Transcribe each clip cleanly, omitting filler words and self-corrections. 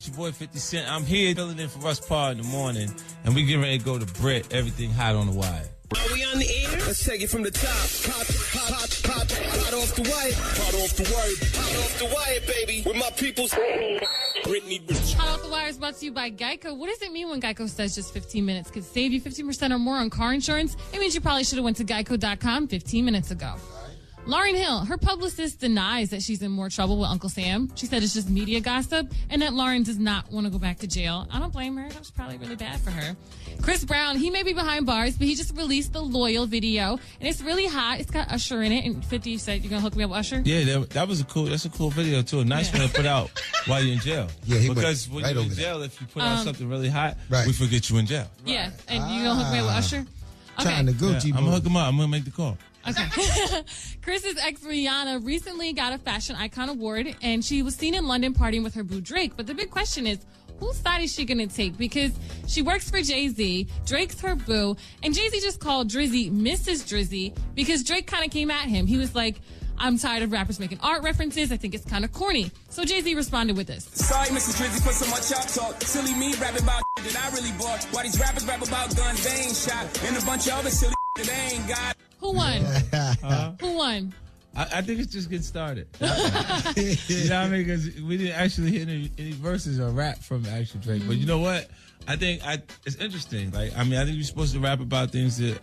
It's your boy 50 Cent. I'm here filling in for Russ Parr in the morning, and we getting ready to go to Brit. Everything hot on the wire. Are we on the air? Let's take it from the top. Hot off the wire. Hot off the wire. Hot off the wire, baby. With my people's Britney. Hot Off the Wire is brought to you by Geico. What does it mean when Geico says just 15 minutes could save you 15% or more on car insurance? It means you probably should have went to geico.com 15 minutes ago. Lauryn Hill, her publicist denies that she's in more trouble with Uncle Sam. She said it's just media gossip and that Lauryn does not want to go back to jail. I don't blame her. That was probably really bad for her. Chris Brown, he may be behind bars, but he just released the Loyal video, and it's really hot. It's got Usher in it, and 50 said, you're going to hook me up with Usher? Yeah, that's a cool video, too. A nice one to put out while you're in jail. Yeah, because when right you're in jail, if you put out something really hot, we forget you in jail. Yeah, and you're going to hook me up with Usher? Okay. Trying to Gucci. I'm going to hook him up. I'm going to make the call. Okay. Chris's ex Rihanna recently got a fashion icon award, and she was seen in London partying with her boo Drake. But the big question is, whose side is she going to take? Because she works for Jay-Z, Drake's her boo, and Jay-Z just called Drizzy Mrs. Drizzy because Drake kind of came at him. He was like, I'm tired of rappers making art references. I think it's kind of corny. So Jay-Z responded with this. Sorry, Mrs. Drizzy, for so much chop talk. Silly me rapping about that I really bought. Why these rappers rap about guns they ain't shot, and a bunch of other silly that they ain't got. Who won? Who won? I think it's just getting started. You know what I mean? Because we didn't actually hear any verses or rap from actual Drake. But you know what? I think it's interesting. Like, I think you're supposed to rap about things that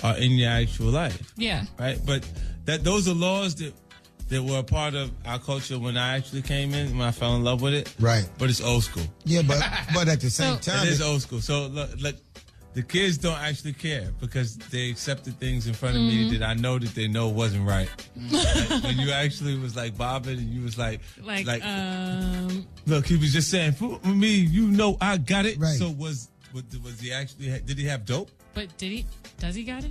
are in your actual life. Yeah. Right? But those are laws that were a part of our culture when I actually came in, when I fell in love with it. Right. But it's old school. Yeah, but at the same time. It is old school. So, look, the kids don't actually care because they accepted things in front of me that I know that they know wasn't right. Like, when you actually was like bobbing and you was like, look, he was just saying, for me, you know, I got it. Right. So was he actually, did he have dope? But does he got it?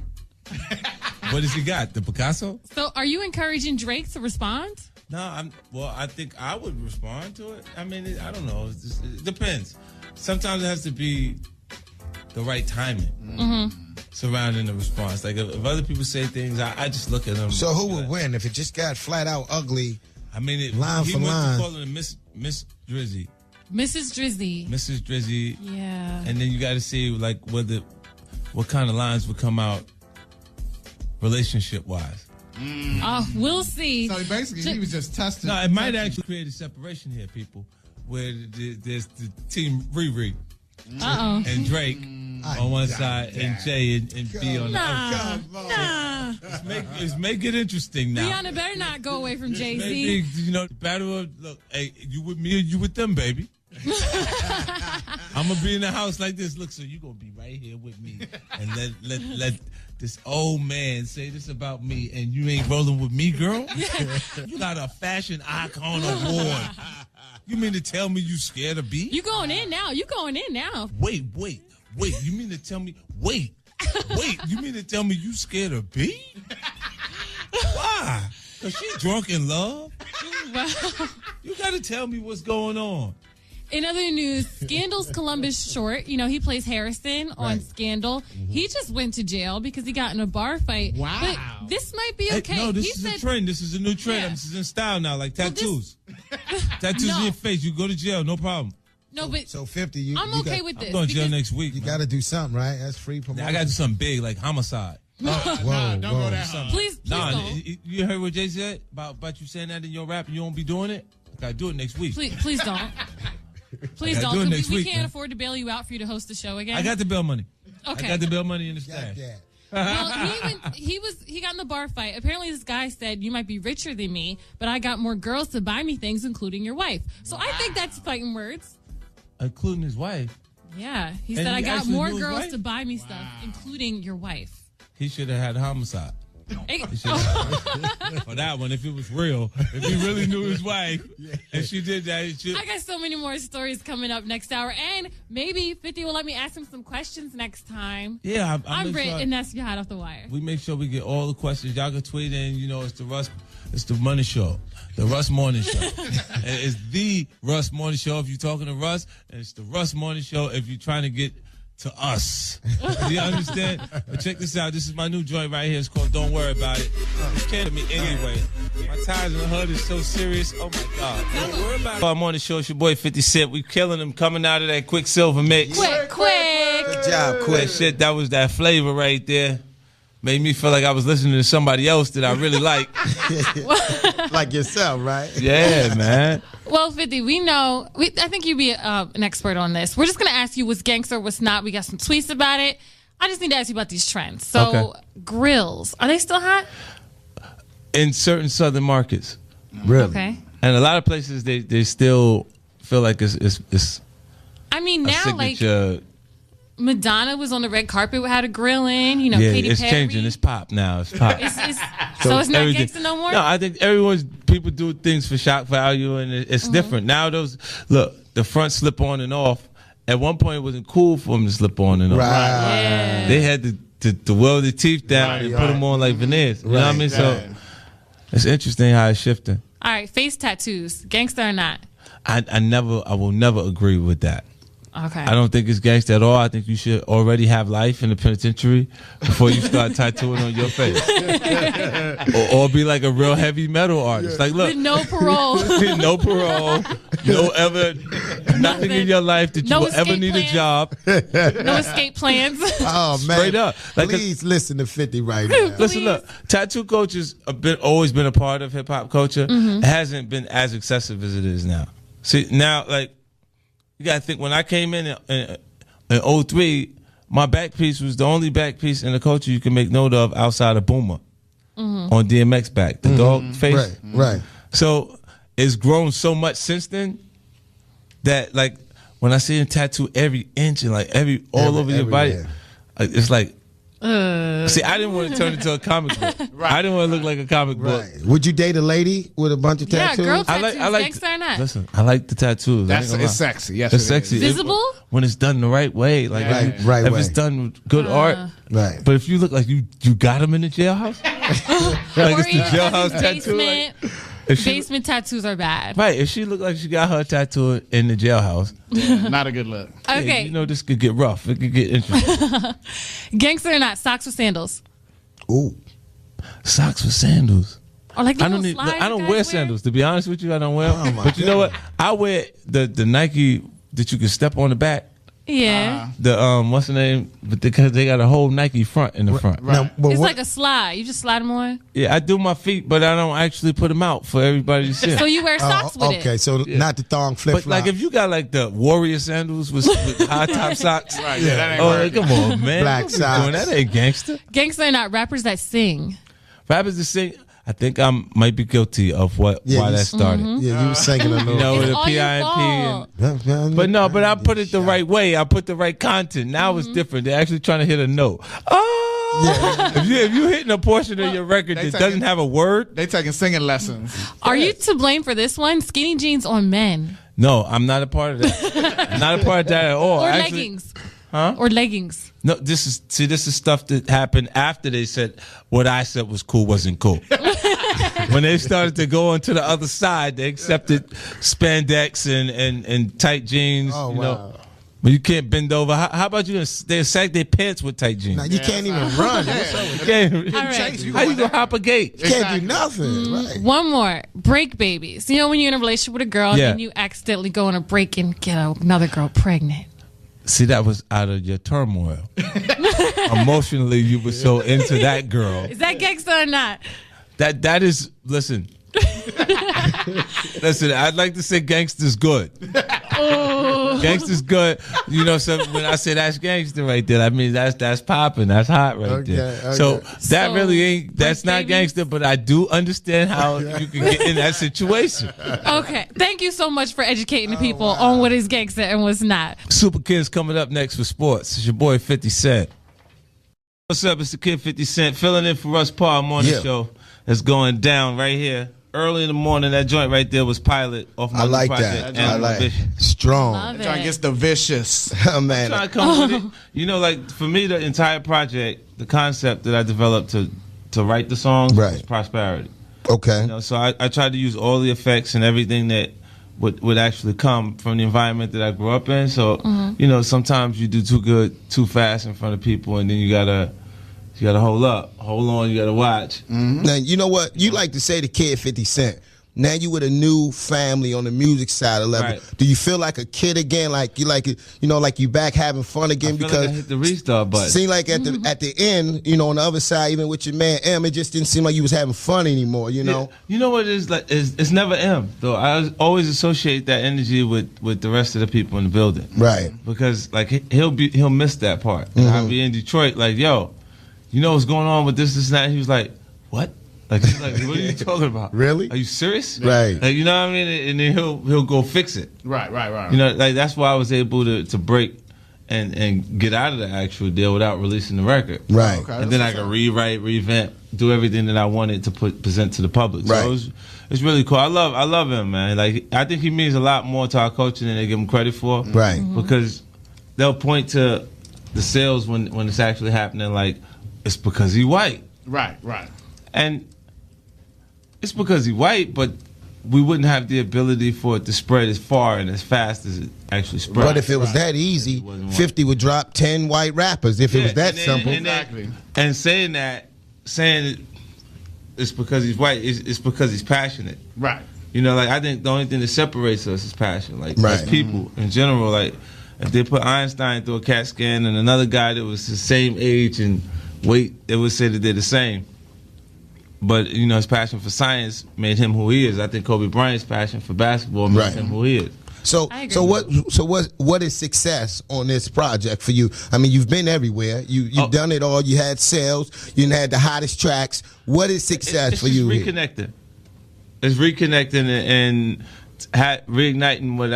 What does he got? The Picasso? So are you encouraging Drake to respond? No, I think I would respond to it. I mean, I don't know. It depends. Sometimes it has to be the right timing surrounding the response. Like if other people say things, I just look at them. So who would win if it just got flat out ugly? I mean, line he for went line. to call her Miss Drizzy. Mrs. Drizzy. Mrs. Drizzy. Yeah. And then you got to see like what kind of lines would come out relationship wise. We'll see. So basically, he was just testing. No, it might actually create a separation here, people, where there's the team Riri. And Drake on one side and Jay and B on the other. Nah. Let's make it interesting now. Rihanna better not go away from Jay-Z. You know, the battle of, look, hey, you with me or you with them, baby? I'm going to be in the house like this. Look, so you going to be right here with me. And let this old man say this about me and you ain't rolling with me, girl? You got a fashion icon award. You mean to tell me you scared of B? You going in now. Wait. You mean to tell me, wait. You mean to tell me you scared of B? Why? Because she drunk in love? Wow. You got to tell me what's going on. In other news, Scandal's Columbus Short, he plays Harrison on Scandal. He just went to jail because he got in a bar fight. Wow. But this might be okay. Hey, no, this is a trend. This is a new trend. Yeah. This is in style now, like tattoos. Tattoos in your face. You go to jail, no problem. No, but So 50, I'm okay with this. I'm going to jail because next week. You got to do something, right? That's free promotion. I got to do something big, like homicide. Whoa. Don't go that hard. Please don't. You heard what Jay said about you saying that in your rap and you won't be doing it? I got to do it next week. Please don't. Please I gotta do it don't. next We week, can't man. afford to bail you out for you to host the show again. I got the bail money. Okay. I got the bail money in the Got stash. that. Well, he got in the bar fight. Apparently, this guy said, you might be richer than me, but I got more girls to buy me things, including your wife. So I think that's fighting words. Including his wife. Yeah. He And said, I he got actually more knew his girls wife? to buy me stuff, including your wife. He should have had homicide. Hey, For that one, if it was real, if he really knew his wife, and she did that, I got so many more stories coming up next hour, and maybe 50 will let me ask him some questions next time. yeah, I'm Britt, sure and that's your Hot Off the Wire. we make sure we get all the questions. Y'all can tweet in. It's the Money Show, the Russ Morning Show. And it's the Russ Morning Show if you're talking to Russ, and it's the Russ Morning Show if you're trying to get to us. Do you understand? But check this out. This is my new joint right here. It's called Don't Worry About It. You came to me anyway. My ties in the hood is so serious. Oh, my God. Don't worry about it. I'm on the show. It's your boy 50 Cent. We killing him coming out of that Quicksilver mix. Quick. Good job, That quick. shit, that was that flavor right there. Made me feel like I was listening to somebody else that I really like. Like yourself, right? Yeah, man. Well, 50, we know. I think you'd be an expert on this. We're just going to ask you what's gangster, what's not. We got some tweets about it. I just need to ask you about these trends. So, grills, are they still hot? In certain southern markets. Really? Okay. And a lot of places, they still feel like it's I mean, a now, like, signature. Madonna was on the red carpet, had a grill in. You know, Yeah, Katy it's Perry. changing. It's pop now. It's pop. So it's not everything- gangster no more? No, I think people do things for shock value, and it's different. Now the front slip on and off. At one point, it wasn't cool for them to slip on and off. Right. Yeah. They had to weld their teeth down and put them on like veneers. You know what I mean? So it's interesting how it's shifting. All right, face tattoos, gangster or not? I will never agree with that. Okay. I don't think it's gangster at all. I think you should already have life in the penitentiary before you start tattooing on your face. or be like a real heavy metal artist. Like, look, With no parole. no parole, nothing in your life that you No will ever escape need plans. a job. No escape plans. Oh, man. Straight up. Like, Please listen to 50 right now. listen, look, tattoo culture's always been a part of hip hop culture. It hasn't been as excessive as it is now. See, now, like, you gotta think, when I came in 03, my back piece was the only back piece in the culture you can make note of outside of Boomer on DMX back, the dog face. Right. So it's grown so much since then that, like, when I see him tattoo every inch and like all over your body, everywhere. it's like. See, I didn't want to turn into a comic book. I didn't want to look like a comic book. Right. Would you date a lady with a bunch of Yeah, tattoos? girl tattoos, I like gangster or not? Listen, I like the tattoos. I ain't gonna It's lie. sexy. Yes, It's it sexy. is. Visible? When it's done the right way. Like, Yeah. if, Right if way. it's done with good art. Right. But if you look like you got him in the jailhouse, like Or it's the even jailhouse his tattoo. basement. If she, Basement tattoos are bad. right, if she looked like she got her tattoo in the jailhouse, Not a good look. yeah, Okay, you know this could get rough. It could get interesting. gangster or not, socks or sandals? Ooh. Socks with sandals. Or like I little don't need. slides I don't you wear guys sandals. To be honest with you, I don't wear. Oh, my but you know what? I wear the Nike that you can step on the back. Yeah. The what's the name? But because they got a whole Nike front in the front. Now, but It's what, like a slide. You just slide them on. Yeah, I do my feet, but I don't actually put them out for everybody to see. So you wear socks with okay, it. so not the thong flip But like if you got like the warrior sandals with high top socks, Right, yeah, that ain't oh working. come on, man, Black What we doing? socks. That ain't gangster. Gangster or not, rappers that sing. Rappers to sing. I think I might be guilty of why you- that started. Yeah, you were singing a little. You know, It's with the all your PIMP. fault. But no, but I put it the right way. I put the right content. Now it's different. They're actually trying to hit a note. Oh, if you hitting a portion of your record They that doesn't have a word, They taking singing lessons. Are you to blame for this one? Skinny jeans on men. no, I'm not a part of that. I'm not a part of that at all. Or Actually, leggings. Huh? Or leggings. No, this is stuff that happened after they said what I said was cool wasn't cool. When they started to go on to the other side, they accepted spandex and tight jeans. Oh, you know. wow. But you can't bend over. How about you? They sag their pants with tight jeans. Now, you can't even run. What's up with You can't, All right. how you gonna hop a gate? You can't do nothing. Right. One more. Break babies. You know when you're in a relationship with a girl Yeah. and you accidentally go on a break and get another girl pregnant. See, that was out of your turmoil. Emotionally, you were so into that girl. Is that gangster or not? That is, listen. Listen, I'd like to say gangster's good. Gangster's good. You know, so when I say that's gangster right there, I mean that's popping. That's hot right there. Okay. So that So, really ain't, that's break not babies? gangster, but I do understand how you can get in that situation. Okay. Thank you so much for educating the people on what is gangster and what's not. Super Kids coming up next for sports. It's your boy 50 Cent. What's up? It's the kid 50 Cent filling in for Russ Parr Morning Yeah. Show. That's going down right here. Early in the morning, that joint right there was Pilot off my I new like project. that. I Animal like Vision. strong. Love Trying it. gets the vicious. Oh, man. Trying to come with it. You know, like for me, the entire project, the concept that I developed to write the songs was Right. prosperity. Okay. You know, so I tried to use all the effects and everything that would actually come from the environment that I grew up in. So, you know, sometimes you do too good, too fast in front of people, and then you gotta hold on, you gotta watch. Now, you know what? You like to say the kid 50 Cent. Now you with a new family on the music side of the level. Right. Do you feel like a kid again? Like you back having fun again? I feel Because like I hit the restart button. seemed like at the end, you know, on the other side, even with your man M, it just didn't seem like you was having fun anymore. You know. Yeah. You know what it is like? It's never M though. I always associate that energy with the rest of the people in the building. Right. Because like he'll miss that part. And I'll be in Detroit like, yo, you know what's going on with this and that? And he was like, what? Like, he's like, what are you talking about? Really? Are you serious? Right. Like, you know what I mean? And then he'll go fix it. Right. You know, like that's why I was able to break and get out of the actual deal without releasing the record. Right. Okay. And then I could rewrite, revamp, do everything that I wanted to present to the public. So Right. it's really cool. I love him, man. Like I think he means a lot more to our culture than they give him credit for. Right. Because they'll point to the sales when it's actually happening. Like it's because he white. Right. And it's because he's white, but we wouldn't have the ability for it to spread as far and as fast as it actually spread. But if it was that easy, wasn't 50 would drop 10 white rappers. If it was that simple. Exactly. And saying it's because he's white, it's because he's passionate. Right. You know, like I think the only thing that separates us is passion. Like Right. as people in general, like if they put Einstein through a CAT scan and another guy that was the same age and weight, they would say that they're the same. But you know, his passion for science made him who he is. I think Kobe Bryant's passion for basketball made Right. him who he is. So I agree. what is success on this project for you? I mean, you've been everywhere. You've done it all. You had sales. You had the hottest tracks. What is success It's for just you? reconnecting. It's reconnecting and reigniting what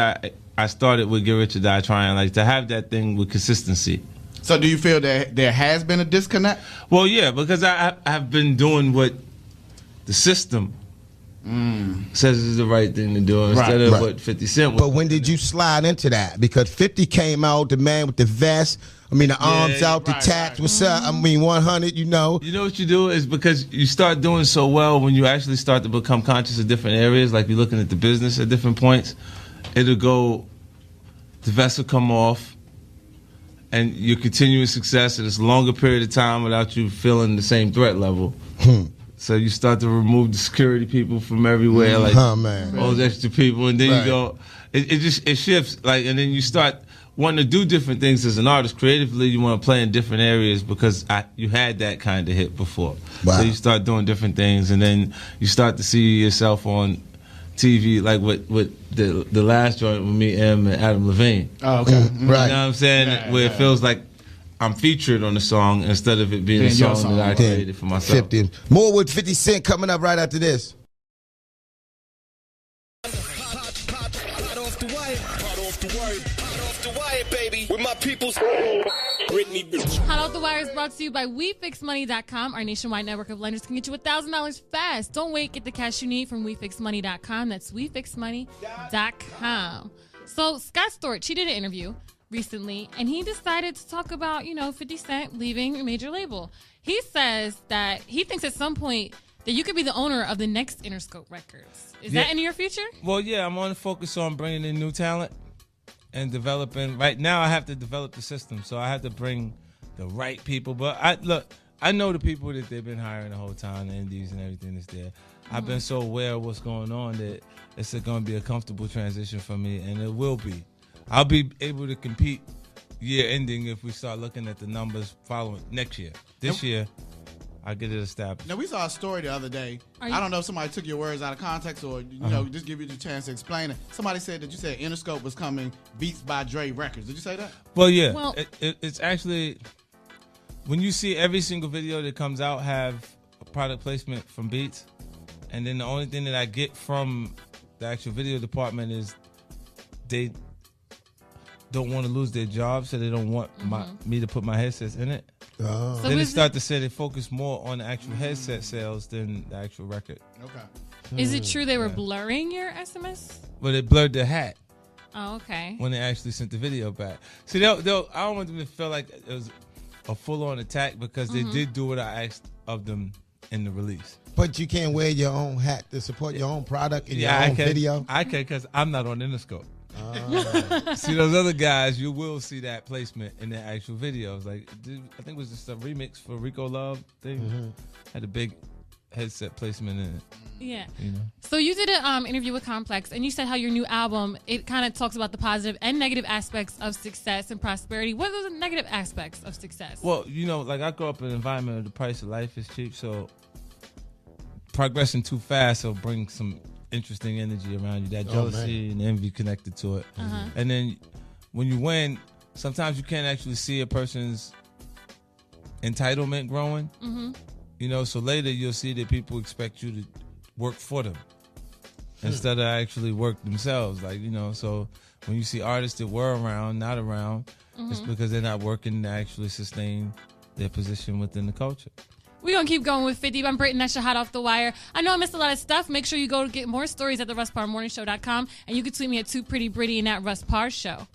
I started with Get Rich or Die Trying. Like to have that thing with consistency. So do you feel that there has been a disconnect? Well, yeah, because I've been doing what the system says is the right thing to do instead of Right. what 50 Cent was. But when did you slide into that? Because 50 came out, the man with the vest. I mean, the arms out, the right, tats. right. What's up? I mean, 100. You know. You know what you do is because you start doing so well when you actually start to become conscious of different areas, like you're looking at the business at different points, it'll go, the vest will come off, and you're continuing success at a longer period of time without you feeling the same threat level. So you start to remove the security people from everywhere, like man. all those extra people, and then Right. you go, it shifts, like, and then you start wanting to do different things as an artist. Creatively, you want to play in different areas because you had that kind of hit before. Wow. So you start doing different things, and then you start to see yourself on TV, like with the last joint with me, M, and Adam Levine. Oh, okay. Right. You know what I'm saying? Yeah, Where yeah. it feels like I'm featured on the song instead of it being a Being your song that I song. created for myself. 50. More with 50 Cent coming up right after this. Hot off the wire. Hot off the wire. Hot off the wire, baby. With my people's Britney bitch. Hot Off the Wire is brought to you by WeFixMoney.com. Our nationwide network of lenders can get you $1,000 fast. Don't wait. Get the cash you need from WeFixMoney.com. That's WeFixMoney.com. So Scott Storch, he did an interview recently, and he decided to talk about, 50 Cent leaving a major label. He says that he thinks at some point that you could be the owner of the next Interscope Records. Is that in your future? Well, yeah, I'm on to focus on bringing in new talent and developing. Right now, I have to develop the system, so I have to bring the right people. But I know the people that they've been hiring the whole time, the indies and everything that's there. I've been so aware of what's going on that it's going to be a comfortable transition for me, and it will be. I'll be able to compete year ending if we start looking at the numbers following next year. This year, I'll get it established. Now, we saw a story the other day. I don't know if somebody took your words out of context or, just give you the chance to explain it. Somebody said that you said Interscope was coming Beats by Dre Records. Did you say that? Well, yeah. Well- It's actually, when you see every single video that comes out have a product placement from Beats, and then the only thing that I get from the actual video department is they don't want to lose their job, so they don't want me to put my headsets in it. So Then they is start to say they focus more on the actual headset sales than the actual record. Okay. Is it true they were blurring your SMS? But it blurred their hat Oh, okay. when they actually sent the video back. See, I don't want them to feel like it was a full-on attack because they did do what I asked of them in the release. But you can't wear your own hat to support your own product in your own video? I can because I'm not on Interscope. See those other guys, you will see that placement in their actual videos. Like I think it was just a remix for Rico Love thing. Had a big headset placement in it. Yeah. You know. So you did an interview with Complex, and you said how your new album, it kind of talks about the positive and negative aspects of success and prosperity. What are the negative aspects of success? Well, you know, like I grew up in an environment where the price of life is cheap, so progressing too fast will bring some interesting energy around you. That jealousy and envy connected to it. And then when you win, sometimes you can't actually see a person's entitlement growing. You know, so later you'll see that people expect you to work for them instead of actually work themselves. Like, you know, so when you see artists that were around, not around, it's because they're not working to actually sustain their position within the culture. We're going to keep going with 50. I'm Brittany. That's your hot off the wire. I know I missed a lot of stuff. Make sure you go to get more stories at the RussParrMorningShow.com, and you can tweet me at 2PrettyBritty and at Russ Parr Show.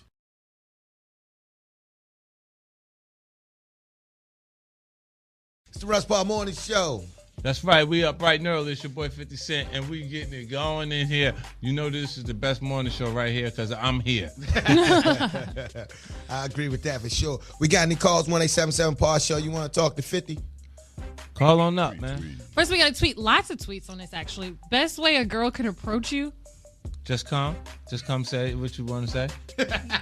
It's the Russ Parr Morning Show. That's right. We up bright and early. It's your boy 50 Cent, and we getting it going in here. You know this is the best morning show right here because I'm here. I agree with that for sure. We got any calls? 1-877-PAR Show. You want to talk to 50? Call on up, man. First, we got to tweet lots of tweets on this, actually. Best way a girl can approach you? Just come. Just come say what you want to say.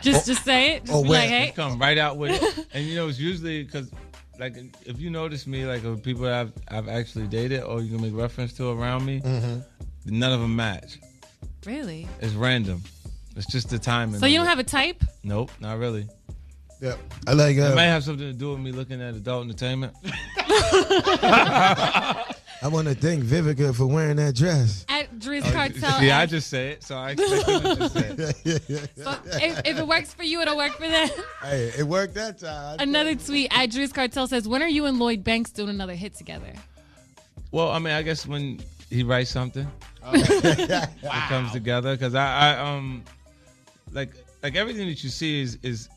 Just say it. Just be like, hey. Just come right out with it. And, you know, it's usually because... Like, if you notice me, like, people that I've actually dated or you can make reference to around me, none of them match. Really? It's random. It's just the timing. So you don't have a type? Nope, not really. Yep. I like it might have something to do with me looking at adult entertainment. I want to thank Vivica for wearing that dress. At Driz Cartel. Yeah, I just say it, so I expect you to just say it. So if it works for you, it'll work for them. Hey, it worked that time. Another tweet at Driz Cartel says, when are you and Lloyd Banks doing another hit together? Well, I mean, I guess when he writes something, it comes together. Because I like everything that you see is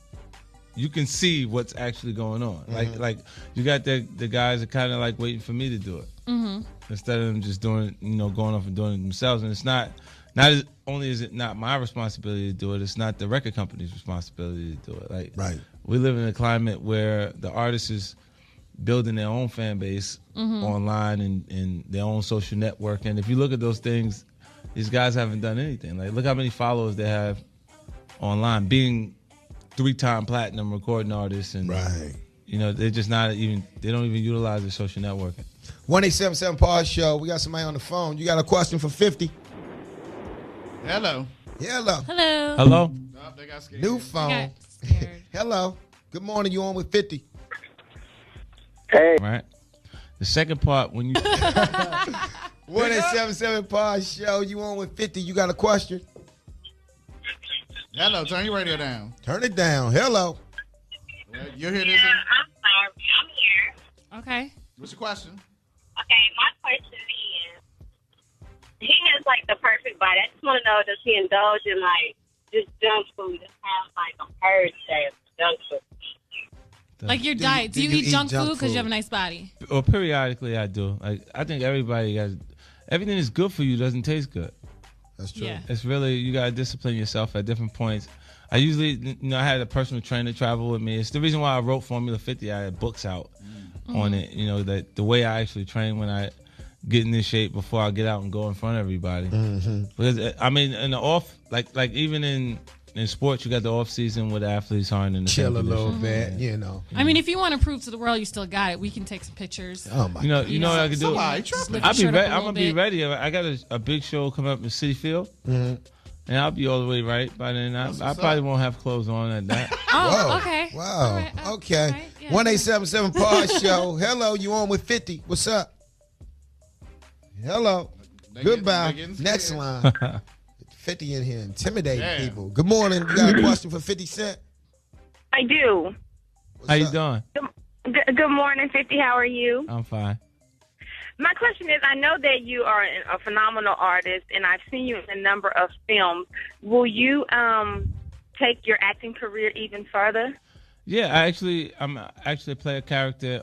you can see what's actually going on. Like you got the guys that kind of like waiting for me to do it instead of them just doing, you know, going off and doing it themselves. And it's not only is it not my responsibility to do it, it's not the record company's responsibility to do it. Like, we live in a climate where the artist is building their own fan base online and their own social network. And if you look at those things, these guys haven't done anything. Like, look how many followers they have online, being 3-time platinum recording artists, and you know, they're just not even, they don't even utilize their social networking. 1-877-PAR Show. We got somebody on the phone. You got a question for 50? Hello. Hello. Hello. Hello. Oh, they got scared. New phone. Hello. Good morning. You on with 50? Hey. Right. The second part, when you 1-877-PAR Show. You on with 50? You got a question? Hello. Turn your radio down. Turn it down. Hello. You hear this? I'm sorry. I'm here. Okay. What's your question? Okay, my question is, he has like the perfect body. I just want to know, does he indulge in like just junk food? Just have like a purge day of junk food. Like your diet. Do you eat junk food because you have a nice body? Well, periodically I do. Like, I think everybody got, everything that's good for you doesn't taste good. That's true. Yeah. It's really, you got to discipline yourself at different points. I usually, you know, I had a personal trainer travel with me. It's the reason why I wrote Formula 50. I had books out on it. You know, that the way I actually train when I get in this shape before I get out and go in front of everybody. Because, I mean, in the off, like even in sports, you got the off season where the athletes aren't in the chill same a little position. bit, you know. I mean, if you want to prove to the world you still got it, we can take some pictures. Oh my! You know what I can do? Somebody tripping. I'm gonna be ready. I got a big show coming up in City Field, and I'll be all the way right by then. I probably won't have clothes on at that. Oh, Whoa. okay. Wow. All right. Okay. All right. Yeah. 1-877-PAR Show. Hello, you on with 50? What's up? Hello. Goodbye. Next line. 50 in here intimidating people. Good morning. You got a question for 50 Cent? I do. How you doing? Good morning, 50. How are you? I'm fine. My question is, I know that you are a phenomenal artist, and I've seen you in a number of films. Will you take your acting career even further? Yeah, I'm actually play a character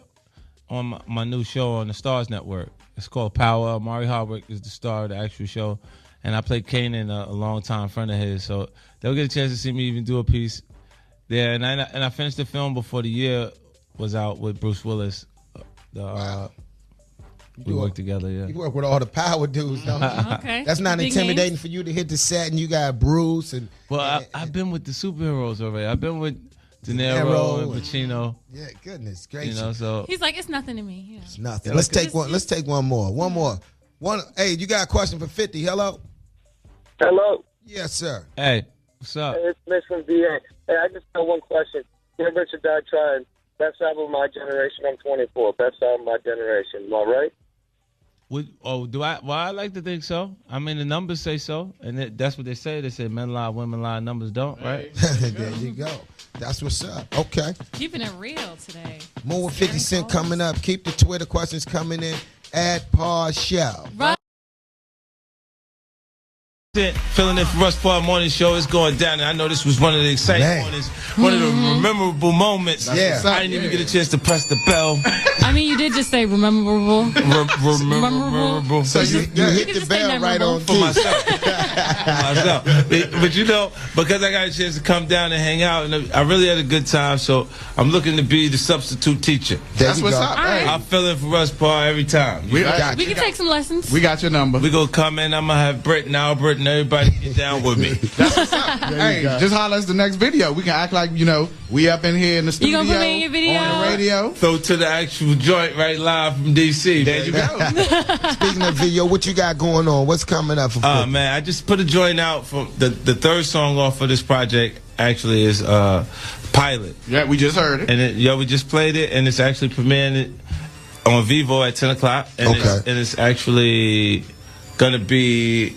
on my new show on the Stars Network. It's called Power. Amari Hardwick is the star of the actual show. And I played Kanan, a long-time friend of his. So they'll get a chance to see me even do a piece there. And I finished the film before the year was out with Bruce Willis. We work together, yeah. You work with all the power dudes, don't you? Okay. That's not Big intimidating names. for you to hit the set and you got Bruce and. Well, I've been with the superheroes already. I've been with De Niro and Pacino. Yeah, goodness gracious. You know, so He's like, it's nothing to me. Yeah. it's nothing. Let's take one. Let's take one more. One more. Hey, you got a question for 50? Hello. Hello. Yes, sir. Hey, what's up? Hey, it's Mitch from VA. Hey, I just got one question. Get Rich or Die Trying. Best album of my generation. I'm 24. Best album of my generation. Am I right? Well, I like to think so. I mean, the numbers say so, and that's what they say. They say men lie, women lie, numbers don't, right? There you go. That's what's up. Okay. Keeping it real today. More with 50 Cent coming up. Keep the Twitter questions coming in at Paul Show. Right. Filling in for Russ Paul Morning Show. It's going down, and I know this was one of the exciting mornings, one of the memorable moments. Yeah. I didn't even get a chance to press the bell. I mean, you did just say rememberable. Memorable. So you hit the just say bell right memorable. on For key. myself. But you know, because I got a chance to come down and hang out, and I really had a good time, so I'm looking to be the substitute teacher. There That's you what's go. up. All right. Hey, I fill in for Russ Paul every time. we got We can take some lessons. We got your number. We gonna come in, I'm gonna have Britt and Albert and everybody get down with me. Hey, just holler us the next video. We can act like, we up in here in the studio. gonna put me in your video? On the radio. So to the actual joint right live from DC. There you go. Speaking of video, what you got going on? What's coming up for 50? Man, I just put a joint out from the third song off of this project. Actually, is Pilot, Yeah, we just heard it. and we just played it, and it's actually premiering on Vivo at 10 o'clock, and Okay. it's actually gonna be.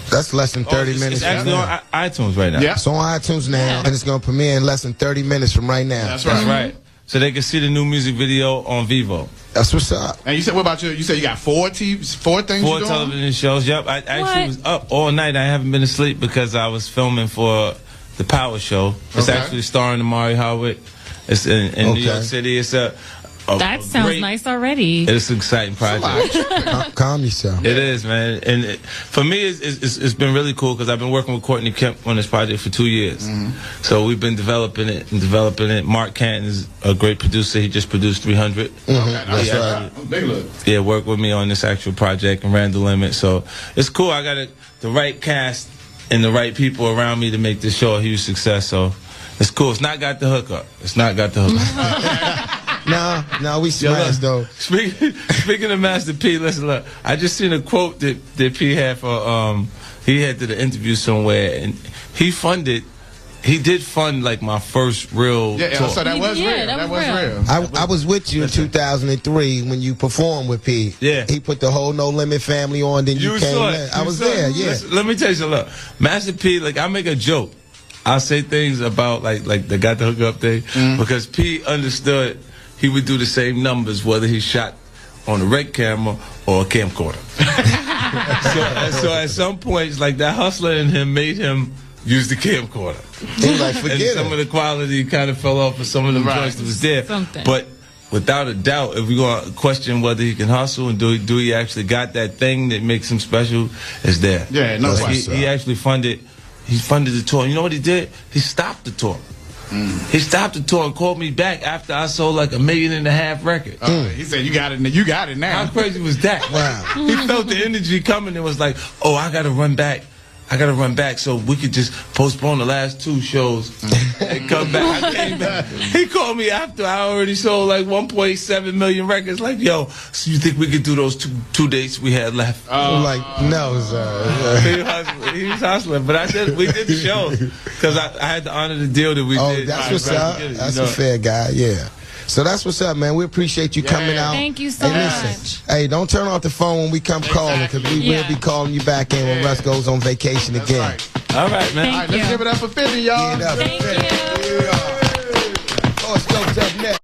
That's less than 30 minutes It's from actually now. on iTunes right now. Yeah. It's on iTunes now, and it's going to premiere in less than 30 minutes from right now. That's That's right. right. So they can see the new music video on Vivo. That's what's up. And you said, what about you? You said you got four things 4 you doing? television shows. Yep. I actually What? was up all night. I haven't been asleep because I was filming for the Power Show. It's Okay. actually starring Amari Hardwick. It's in New Okay. York City. It's a That sounds great- nice already. It's an exciting project. Calm yourself. It is, man. And for me, it's been really cool because I've been working with Courtney Kemp on this project for 2 years. So we've been developing it. Mark Canton is a great producer. He just produced 300. That's right. Big look. Yeah, work with me on this actual project and Randall Limit. So it's cool. I got the right cast and the right people around me to make this show a huge success. So it's cool. It's not got the hookup. No, we smashed though. Speaking of Master P, listen, look, I just seen a quote that P had for he had did an interview somewhere, and he did fund like my first real tour. So that was Yeah, real. that That was was real. I was with you in 2003 when you performed with P. Yeah. He put the whole No Limit family on, then you came saw in. it. I You was saw there, it. yeah. Listen, let me tell you something. Look, Master P, like I make a joke. I'll say things about like the got the hookup thing because P understood he would do the same numbers whether he shot on a red camera or a camcorder. so at some points, like that hustler in him made him use the camcorder. He was like, And forget some of it. the quality kind of fell off of some of them joints that was there. Something. But without a doubt, if we're going to question whether he can hustle and do he actually got that thing that makes him special, is there. Yeah, no Like, question. he actually funded the tour. You know what he did? He stopped the tour. He stopped the tour and called me back after I sold like 1.5 million records. He said, you got it now. How crazy was that? Wow. He felt the energy coming and was like, oh, I got to run back so we could just postpone the last 2 shows and come back. I came back. He called me after I already sold like 1.7 million records. Like, yo, so you think we could do those two dates we had left? I'm like, no, sir. He was hustling, but we did the show because I had to honor the deal that we Oh, did. that's what's Right, up. you That's know. a fair guy, yeah. So that's what's up, man. We appreciate you coming out. Thank you so Hey, much. listen, hey, don't turn off the phone when we come calling because we will Yeah. be calling you back in when Russ goes on vacation That's again. right. All right, man. Thank All right, let's you. give it up for 50, y'all. Get up. Thank you. Horoscopes up next.